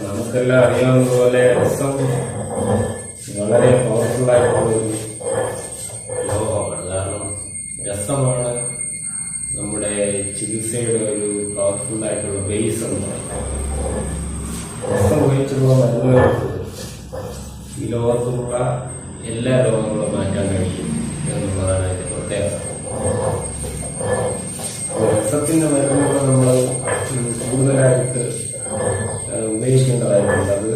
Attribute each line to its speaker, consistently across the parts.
Speaker 1: നമുക്കെല്ലാം അറിയാവുന്നതുപോലെ രസം വളരെ പവർഫുള്ളായിട്ടുള്ളൊരു ലോകമാണ്. കാരണം രസമാണ് നമ്മുടെ ചികിത്സയുടെ ഒരു പവർഫുള്ളായിട്ടുള്ള ബേസ് എന്ന് പറയുന്നത്. രസം ഉപയോഗിച്ചുള്ള മരുന്നുകൾക്ക് ഈ ലോകത്തുള്ള എല്ലാ രോഗങ്ങളും മാറ്റാൻ കഴിയും എന്നുള്ളതാണ് അതിൻ്റെ പ്രത്യേകത. രസത്തിൻ്റെ മരുന്നുകൾ നമ്മൾ കൂടുതലായിട്ട് ഉപയോഗിക്കേണ്ടതായിട്ടുണ്ട്. അത്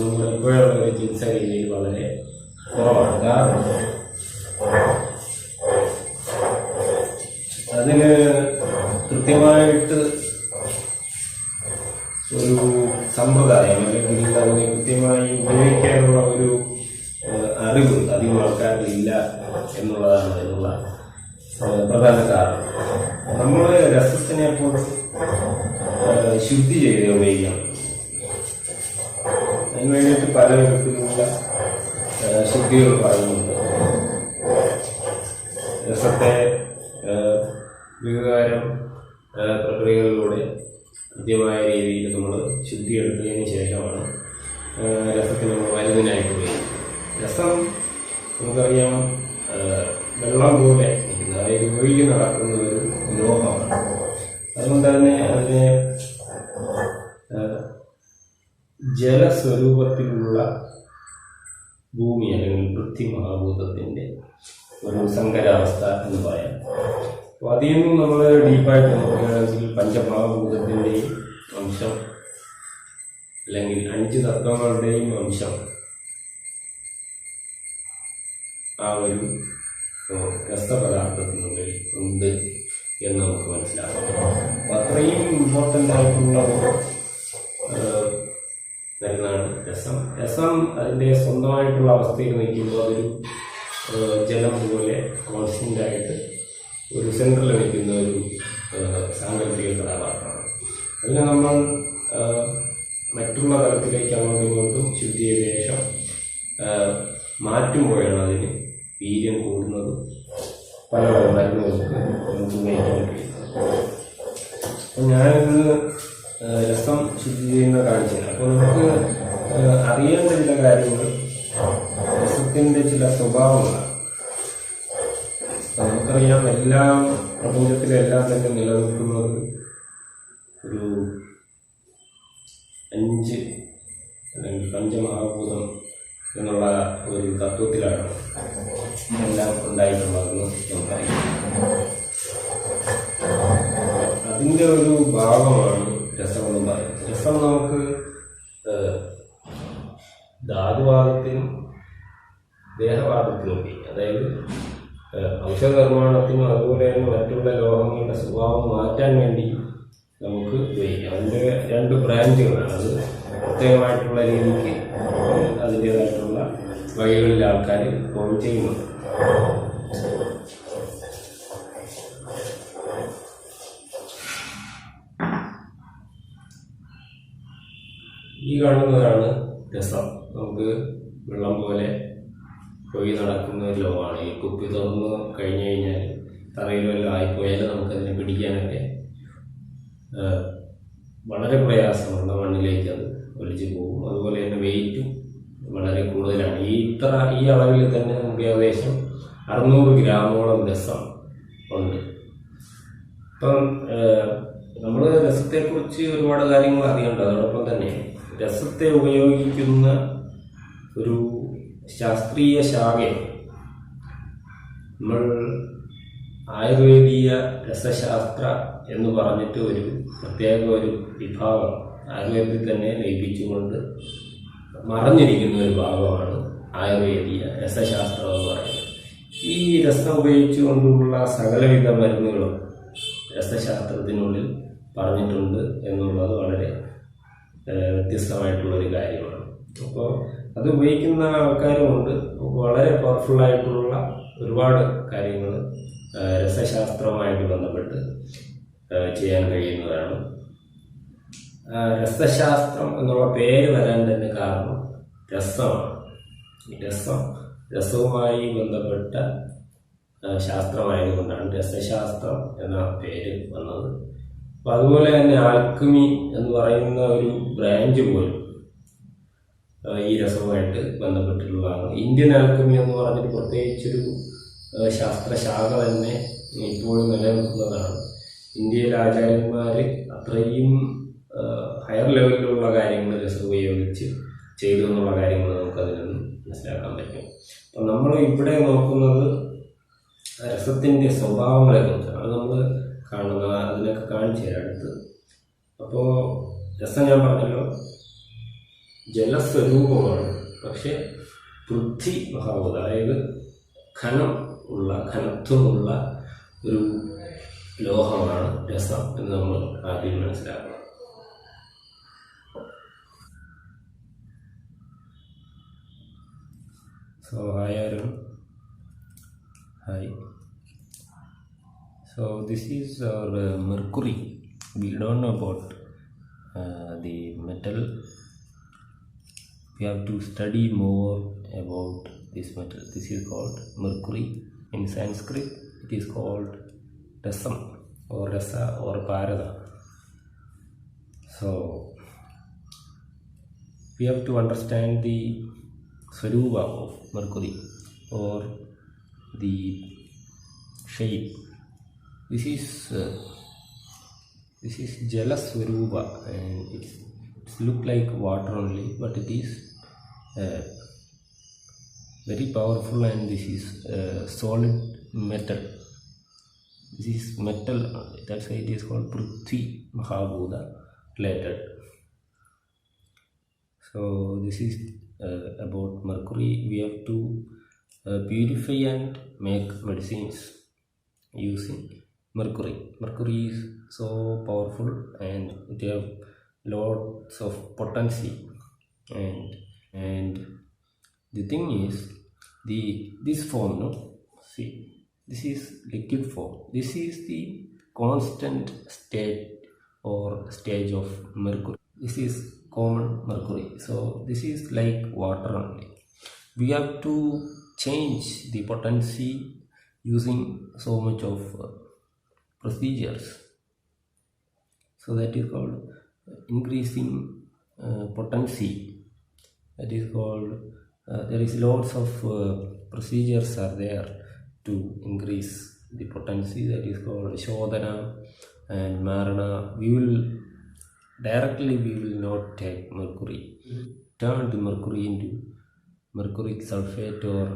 Speaker 1: നമ്മുടെ ഇപ്പോഴുള്ള ഒരു ചികിത്സാ രീതിയിൽ വളരെ കുറവാണ്. കാരണം അതിന് കൃത്യമായിട്ട് ഒരു സമ്പ്രദായം അല്ലെങ്കിൽ അതിനെ കൃത്യമായി ഉപയോഗിക്കാനുള്ള ഒരു അറിവ് അധികം ആൾക്കാരിലില്ല എന്നുള്ളതാണ് അതിനുള്ള പ്രധാന കാരണം. നമ്മൾ രസത്തിനെ എപ്പോഴും ശുദ്ധി ചെയ്ത് ഉപയോഗിക്കണം. അതിന് വേണ്ടിയിട്ട് പല വിധത്തിലുള്ള ശുദ്ധികൾ പറയുന്നുണ്ട്. രസത്തെ വിവിധതരം പ്രക്രിയകളിലൂടെ കൃത്യമായ രീതിയിൽ നമ്മൾ ശുദ്ധിയെടുത്തതിന് ശേഷമാണ് രസത്തിന് നമ്മൾ മരുന്നിനായിട്ട് ഉപയോഗിക്കുന്നത്. രസം നമുക്കറിയാം വെള്ളം പോലെ നിൽക്കുന്നത്, അതായത് ഒഴുകി നടക്കുന്ന ഒരു ലോഹമാണ്. അതുകൊണ്ട് തന്നെ അതിനെ ജലസ്വരൂപത്തിലുള്ള ഭൂമി അല്ലെങ്കിൽ പൃഥ്വി മഹാഭൂതത്തിൻ്റെ ഒരു സങ്കരാവസ്ഥ എന്ന് പറയാം. അപ്പോൾ അതിൽ നിന്നും നമ്മൾ ഡീപ്പായിട്ട് നോക്കുകയാണെങ്കിൽ പഞ്ചമഹാഭൂതത്തിൻ്റെയും അംശം അല്ലെങ്കിൽ 5 തത്വങ്ങളുടെയും അംശം ആ ഒരു രസപദാർത്ഥത്തിനുള്ളിൽ ഉണ്ട് എന്ന് നമുക്ക് മനസ്സിലാക്കാം. അപ്പം അത്രയും ഇമ്പോർട്ടൻ്റ് ആയിട്ടുള്ള മരുന്നാണ് രസം. രസം അതിൻ്റെ സ്വന്തമായിട്ടുള്ള അവസ്ഥയിൽ നിൽക്കുമ്പോൾ അതൊരു ജലം പോലെ കോൺസ്റ്റൻ്റായിട്ട് ഒരു സെൻട്രൽ നിൽക്കുന്ന ഒരു സാങ്കല്പിക കഥാപാത്രമാണ്. അതിനെ നമ്മൾ മറ്റുള്ള തലത്തിലേക്ക് അങ്ങോട്ടും ഇങ്ങോട്ടും ശുദ്ധി ചെയ്ത ശേഷം മാറ്റുമ്പോഴാണ് അതിന് വീര്യം കൂടുന്നതും പല മരുന്നുകൾക്ക് നമുക്ക് ഉപയോഗിക്കാൻ കഴിയുന്നത്. അപ്പം ഞാനിന്ന് രസം ശുദ്ധി ചെയ്യുന്ന കാണിച്ചത്. അപ്പോൾ നമുക്ക് അറിയേണ്ട ചില കാര്യങ്ങൾ, രസത്തിൻ്റെ ചില സ്വഭാവങ്ങളാണ്. നമുക്കറിയാം എല്ലാം പ്രപഞ്ചത്തിലെല്ലാം തന്നെ നിലനിൽക്കുന്നത് ഒരു 5 അല്ലെങ്കിൽ പഞ്ചമഹാഭൂതം എന്നുള്ള ഒരു തത്വത്തിലാണ് എല്ലാം ഉണ്ടായിട്ടുള്ളതെന്ന് നമുക്കറിയാം. അതിൻ്റെ ഒരു ഭാഗമാണ് രസമെന്ന് പറയുന്നത്. രസം നമുക്ക് ധാതുവാദത്തിനും ദേഹവാദത്തിനും ഉപയോഗിക്കും. അതായത് ഔഷധ നിർമ്മാണത്തിനും അതുപോലെ തന്നെ മറ്റുള്ള ലോഹങ്ങളുടെ സ്വഭാവം മാറ്റാൻ വേണ്ടി നമുക്ക് ഉപയോഗിക്കാം. അതിൻ്റെ 2 ബ്രാഞ്ചുകളാണ്. അത് പ്രത്യേകമായിട്ടുള്ള രീതിക്ക് അതിൻ്റേതായിട്ടുള്ള വഴികളിൽ ആൾക്കാർ ഇപ്പോൾ ചെയ്യുന്നുണ്ട്. ഈ കാണുന്നതാണ് രസം. നമുക്ക് വെള്ളം പോലെ ഒഴുകി നടക്കുന്ന ഒരു ലോകമാണ്. ഈ കുപ്പി തുറന്ന് കഴിഞ്ഞു കഴിഞ്ഞാൽ തറയിൽ വല്ലതും ആയിപ്പോയാൽ നമുക്കതിനെ പിടിക്കാനൊക്കെ വളരെ പ്രയാസമുള്ള മണ്ണിലേക്ക് അത് ഒലിച്ചു പോകും. അതുപോലെ തന്നെ വെയിറ്റും വളരെ കൂടുതലാണ്. ഈ അളവിൽ തന്നെ നമുക്ക് ഏകദേശം 600 ഗ്രാമോളം രസം ഉണ്ട്. അപ്പം നമ്മൾ രസത്തെക്കുറിച്ച് ഒരുപാട് കാര്യങ്ങൾ അറിയേണ്ടത്. അതോടൊപ്പം തന്നെ രസത്തെ ഉപയോഗിക്കുന്ന ഒരു ശാസ്ത്രീയ ശാഖയെ നമ്മൾ ആയുർവേദീയ രസശാസ്ത്ര എന്ന് പറഞ്ഞിട്ട് ഒരു പ്രത്യേക ഒരു വിഭാഗം ആയുർവേദത്തിൽ തന്നെ ലയിപ്പിച്ചുകൊണ്ട് മറഞ്ഞിരിക്കുന്ന ഒരു ഭാഗമാണ് ആയുർവേദീയ രസശാസ്ത്രം എന്ന് പറയുന്നത്. ഈ രസം ഉപയോഗിച്ചുകൊണ്ടുള്ള സകലവിധ മരുന്നുകളും രസശാസ്ത്രത്തിനുള്ളിൽ പറഞ്ഞിട്ടുണ്ട് എന്നുള്ളത് വളരെ വ്യത്യസ്തമായിട്ടുള്ളൊരു കാര്യമാണ്. അപ്പോൾ അത് ഉപയോഗിക്കുന്ന ആൾക്കാരുമുണ്ട്. വളരെ പവർഫുള്ളായിട്ടുള്ള ഒരുപാട് കാര്യങ്ങൾ രസശാസ്ത്രവുമായിട്ട് ബന്ധപ്പെട്ട് ചെയ്യാൻ കഴിയുന്നതാണ്. രസശാസ്ത്രം എന്നുള്ള പേര് വരാൻ തന്നെ കാരണം രസമാണ്. രസവുമായി ബന്ധപ്പെട്ട ശാസ്ത്രമായതുകൊണ്ടാണ് രസശാസ്ത്രം എന്ന പേര് വന്നത്. അപ്പം അതുപോലെ തന്നെ ആൽക്കമി എന്ന് പറയുന്ന ഒരു ബ്രാഞ്ച് പോലും ഈ രസവുമായിട്ട് ബന്ധപ്പെട്ടിട്ടുള്ളതാണ്. ഇന്ത്യൻ ആൽക്കമി എന്ന് പറഞ്ഞിട്ട് പ്രത്യേകിച്ചൊരു ശാസ്ത്രശാഖ തന്നെ ഇപ്പോഴും നിലനിൽക്കുന്നതാണ്. ഇന്ത്യയിലെ ആചാര്യന്മാർ അത്രയും ഹയർ ലെവലിലുള്ള കാര്യങ്ങൾ രസം ഉപയോഗിച്ച് ചെയ്തു എന്നുള്ള കാര്യങ്ങൾ നമുക്കതിൽ നിന്ന് മനസ്സിലാക്കാൻ പറ്റും. അപ്പം നമ്മൾ ഇവിടെ നോക്കുന്നത് രസത്തിൻ്റെ സ്വഭാവങ്ങളെ കുറിച്ചാണ് നമ്മൾ കാണുന്നത്. അതിനൊക്കെ കാണിച്ചു തരാം അടുത്ത്. അപ്പോൾ രസം ഞാൻ പറഞ്ഞല്ലോ ജലസ്വരൂപമാണ്, പക്ഷെ പൃഥ്വി മഹാഭൂത, അതായത് ഘനത്വമുള്ള ഒരു ലോഹമാണ് രസം എന്ന് നമ്മൾ ആദ്യം മനസ്സിലാക്കണം. So hi Arun. Hi. So this is our mercury. We don't know about the metal. We have to study more about this metal. This is called mercury. In Sanskrit it is called rasam or rasa or parada. So we have to understand the swarupa of mercury or the shape. This is jala swarupa, and it's look like water only, but it is very powerful, and this is solid metal. This is metal, that's why it is called Prithvi Mahabhuta related. So this is about mercury. We have to purify and make medicines using mercury. Mercury is so powerful and it have lots of potency, and the thing is this form, no, see, this is liquid form. This is the constant state or stage of mercury. This is common mercury. So this is like water only. We have to change the potency using so much of procedures. So that is called increasing potency. That is called there is lots of procedures are there to increase the potency. That is called shodhana and marana. We will not take mercury, turn the mercury into mercuric sulfate or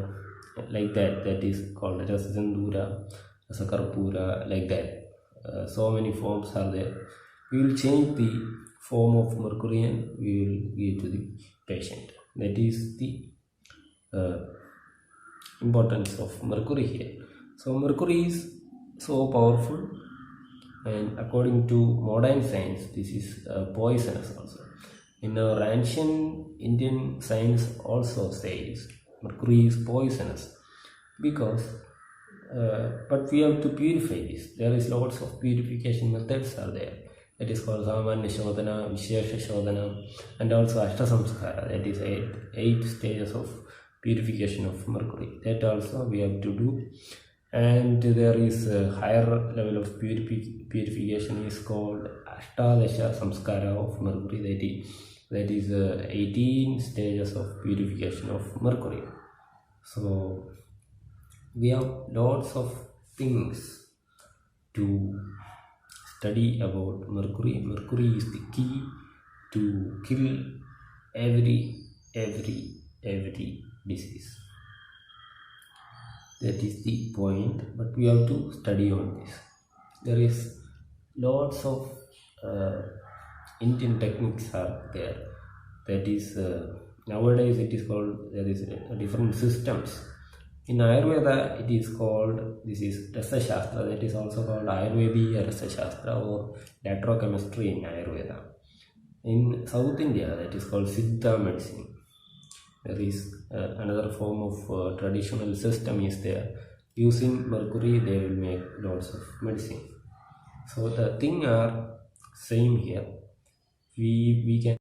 Speaker 1: like that. That is called rasasandura, rasakarpura, like that. So many forms are there. We will change the form of mercury and we will give to the patient. That is the importance of mercury here. So mercury is so powerful, and according to modern science this is poisonous also. In our ancient Indian science also says mercury is poisonous because but we have to purify this. There is lots of purification methods are there. That is called samanya shodhana, vishesha shodhana, and also ashtasamskara. That is 8 stages of purification of mercury. That also we have to do. And there is a higher level of purification is called ashtadasha samskara of mercury. That is 18 stages of purification of mercury. So we have lots of things to study about mercury. Mercury is the key to kill every disease. That is the point, but we have to study on this. There is lots of Indian techniques are there. That is nowadays it is called, there is different systems. In Ayurveda it is called, this is Rasa Shastra. That is also called Ayurvedic Rasa Shastra or Latrochemistry in Ayurveda. In South India that is called Siddha medicine. There is another form of traditional system is there. Using mercury they will make lots of medicine. So the thing are same here. We can